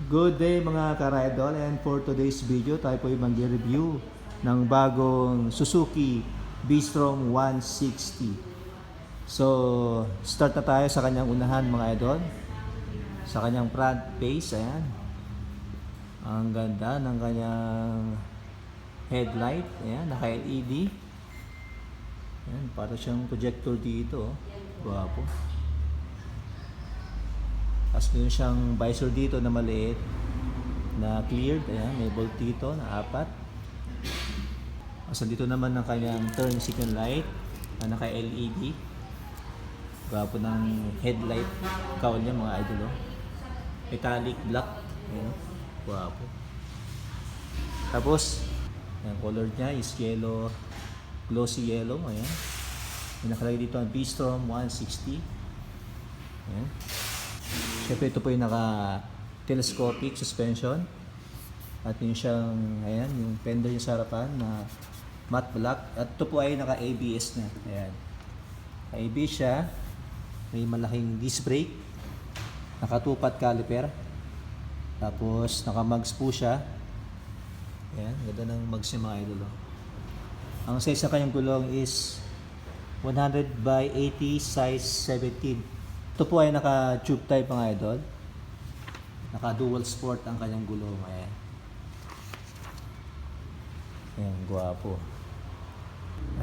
Good day mga ka-Idol, and for today's video tayo po ay mag-review ng bagong Suzuki B-Strom 160. So start na tayo sa kanyang unahan mga idol. Sa kanyang front face, ayan. Ang ganda ng kanyang headlight, ayan, naka-LED. Ayan, para siyang projector dito, oh. Guwapo. Tapos meron siyang visor dito na maliit na cleared. Ayan, may bolt dito na 4. Tapos dito naman ang kanyang turn signal light na naka-LED. Gwapo ng headlight cowl niya mga idol, oh. Metallic black. Ayan, gwapo. Tapos ang color niya is yellow, glossy yellow. Ayan, may nakalagay dito ang B-Strom 160. Ayan. Siyempre ito po yung naka-telescopic suspension. At yung siyang, ayan, yung fender niya sa harapan na matte black. At ito po ay naka-ABS na. Ayan. Naka-ABS siya. May malaking disc brake. Naka-2-pot caliper. Tapos naka-mugs po siya. Ayan, ganda ng mugs niya mga idol, oh. Ang size sa kanyang gulong is 100/80 size 17. Ito po ay naka-tube type mga idol. Naka-dual sport ang kanyang gulong. Ayan. Ayan, guwapo.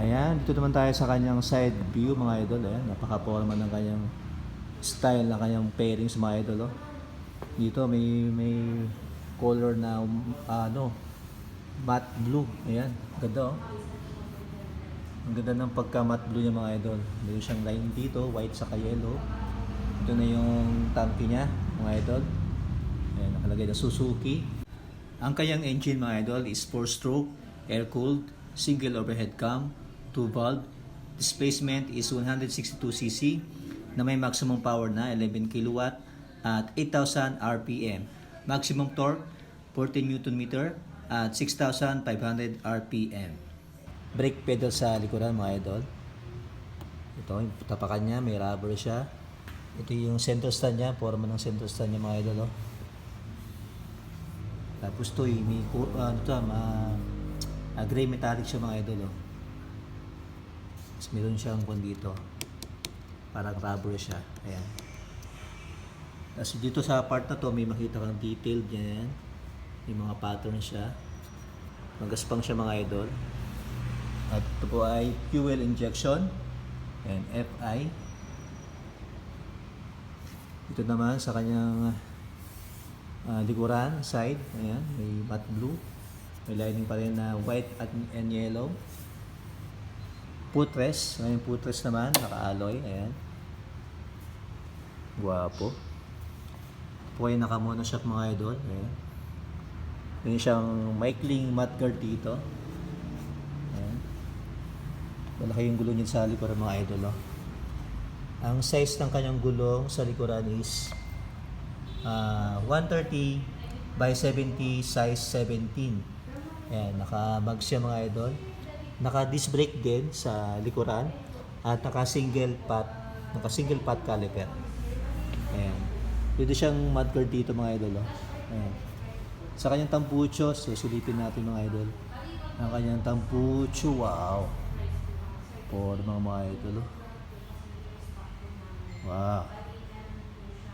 Ayan, dito naman tayo sa kanyang side view mga idol. Ayan, napaka-forma ng kanyang style ng kanyang fairings mga idol, oh. Dito may color na matte blue. Ayan, ganda, oh. Ang ganda ng pagka matte blue niya mga idol. Meron siyang line dito, white saka yellow. Ito na yung tanke niya mga idol. Ayan, nakalagay na Suzuki. Ang kanyang engine mga idol is 4-stroke, air-cooled, single overhead cam, 2-valve. Displacement is 162cc na may maximum power na 11 kW at 8,000 RPM. Maximum torque 14 Nm at 6,500 RPM. Brake pedal sa likuran mga idol. Ito yung tapakan niya, may rubber siya. Ito yung center stand niya, forma ng center stand niya mga idol, oh. Tapos ito may gray metallic siya mga idol, oh. Tapos meron siyang kung dito, parang rubber siya. Ayan. Tapos dito sa part na to may makita kang detail dyan. May mga pattern siya. Magaspang siya mga idol. At ito po ay fuel injection and FI. Ito naman sa kanyang likuran, side, ayan, may matte blue. May lining pa rin na white and yellow. Footrest, yung footrest naman, naka-alloy, ayan. Guwapo. Po ay naka-monoshock mga idol, ayan. May siyang maikling mudguard dito. Ayan. Malaki yung gulo niya sa likuran mga idol, oh. Ang size ng kanyang gulong sa likuran is 130/70 size 17. Ayan, naka-mag siya mga idol. Naka-disc brake din sa likuran at naka-single pot caliper. Ayan. Pwede siyang mudguard dito mga idol, oh. Ayan. Sa kanyang tampucho, susulipin natin mga idol. Ang kanyang tampucho, wow. Forma mga idol, oh. Wow.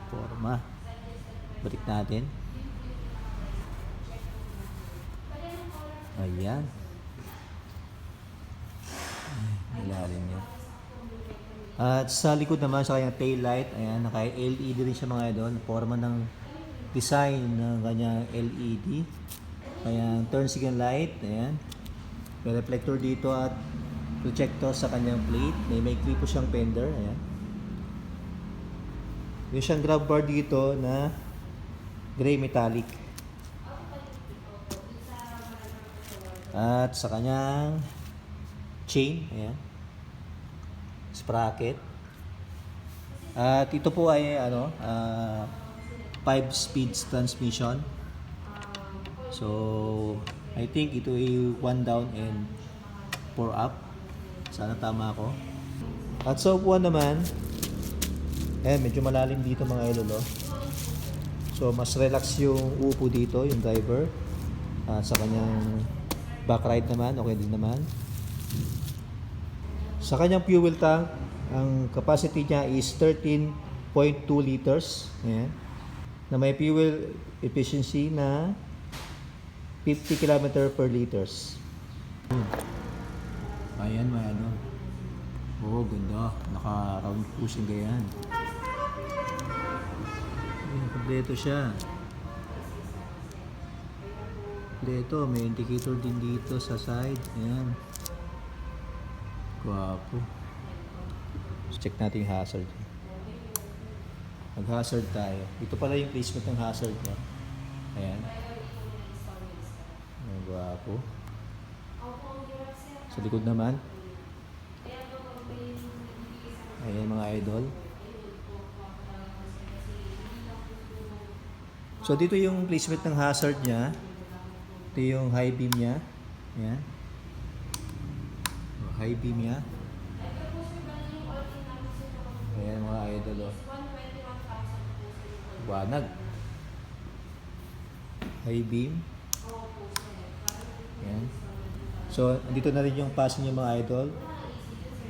Forma. Balik natin. Ayan. Ilalim niya. At sa likod naman sa kanyang tail light, ayan, naka-LED rin siya mga idol. Forma ng design ng kanyang LED. Ayan, turn signal light, ayan. May reflector dito at projector sa kanyang plate. May clip po siyang fender, ayan. May siyang grab bar dito na gray metallic. At sa kanyang chain, ayan, sprocket. At ito po ay 5 speeds transmission. So I think ito ay 1 down and 4 up. Sana tama ako. At sa upuan naman, medyo malalim dito mga idol, oh. So So mas relax yung upo dito, yung driver. Sa kanyang back ride naman, okay din naman. Sa kanyang fuel tank, ang capacity niya is 13.2 liters. Ayan. Na may fuel efficiency na 50 km per liters. Ayan, may ano. Oh, ganda. Naka-round cushion ganyan. Ayan, kompleto siya. Kompleto, may indicator din dito sa side. Ayan. Guwapo. Check natin yung hazard. Mag-hazard tayo. Ito pala yung placement ng hazard niya. Ayan. Ayan, guwapo. Sa likod naman. Ayan mga idol. So dito yung placement ng hazard niya. Ito yung high beam niya. Ayan. High beam niya. Ayan mga idol. Wanag. High beam. Ayan. So, dito na rin yung passing niya mga idol.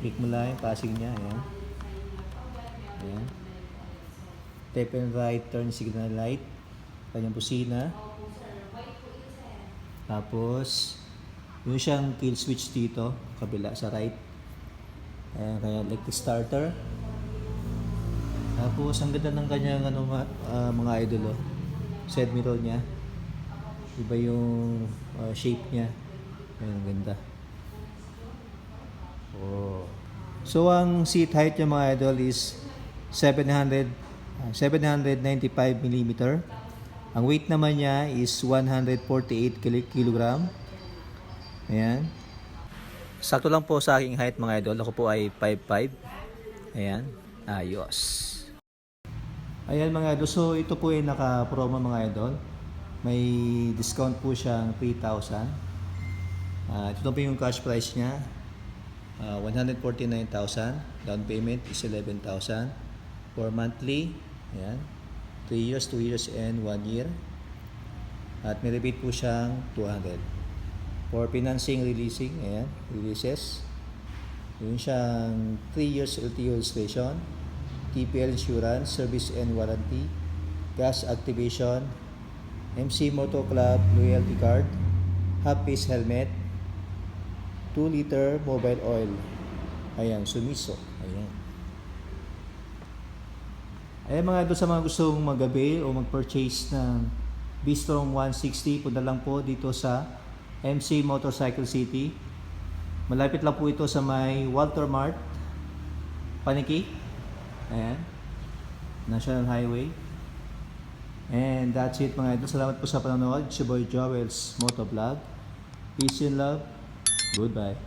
Click mo lang yung passing niya. Ayan. Ayan. Left and right turn signal light. Kanyang busina. Tapos, yung siyang kill switch dito. Kabila sa right. Ayan, kaya electric starter. Tapos, ang ganda ng kanyang ano, mga idol. Side mirror niya. Iba yung shape niya. Ayan, ang ganda. Oh. So, ang seat height niya mga idol is 795 mm. Ang weight naman niya is 148 kg. Ayan. Sakto lang po sa aking height mga idol. Ako po ay 5'5". Ayan. Ayos. Ayan mga idol. So, ito po ay naka-promo mga idol. May discount po siyang 3,000. Ito po yung cash price niya. 149,000. Down payment is 11,000. For monthly, ayan, 3 years, 2 years, and 1 year. At may rebate po siyang 200. For financing, releasing, ayan, releases. Yun siyang 3 years LTO registration, TPL insurance, service and warranty, gas activation, MC Moto Club loyalty card, half-face helmet, 2-liter mobile oil. Ayan, Sumiso. Ayan. Ayan mga ito sa mga gustong magabi o mag-purchase ng Bistrom 160, punta lang po dito sa MC Motorcycle City. Malapit lang po ito sa may Walter Mart, Paniki. Ayan. National Highway. And that's it mga ito. Salamat po sa panonood. Si Boy Joel's Motovlog. Peace and love. Goodbye.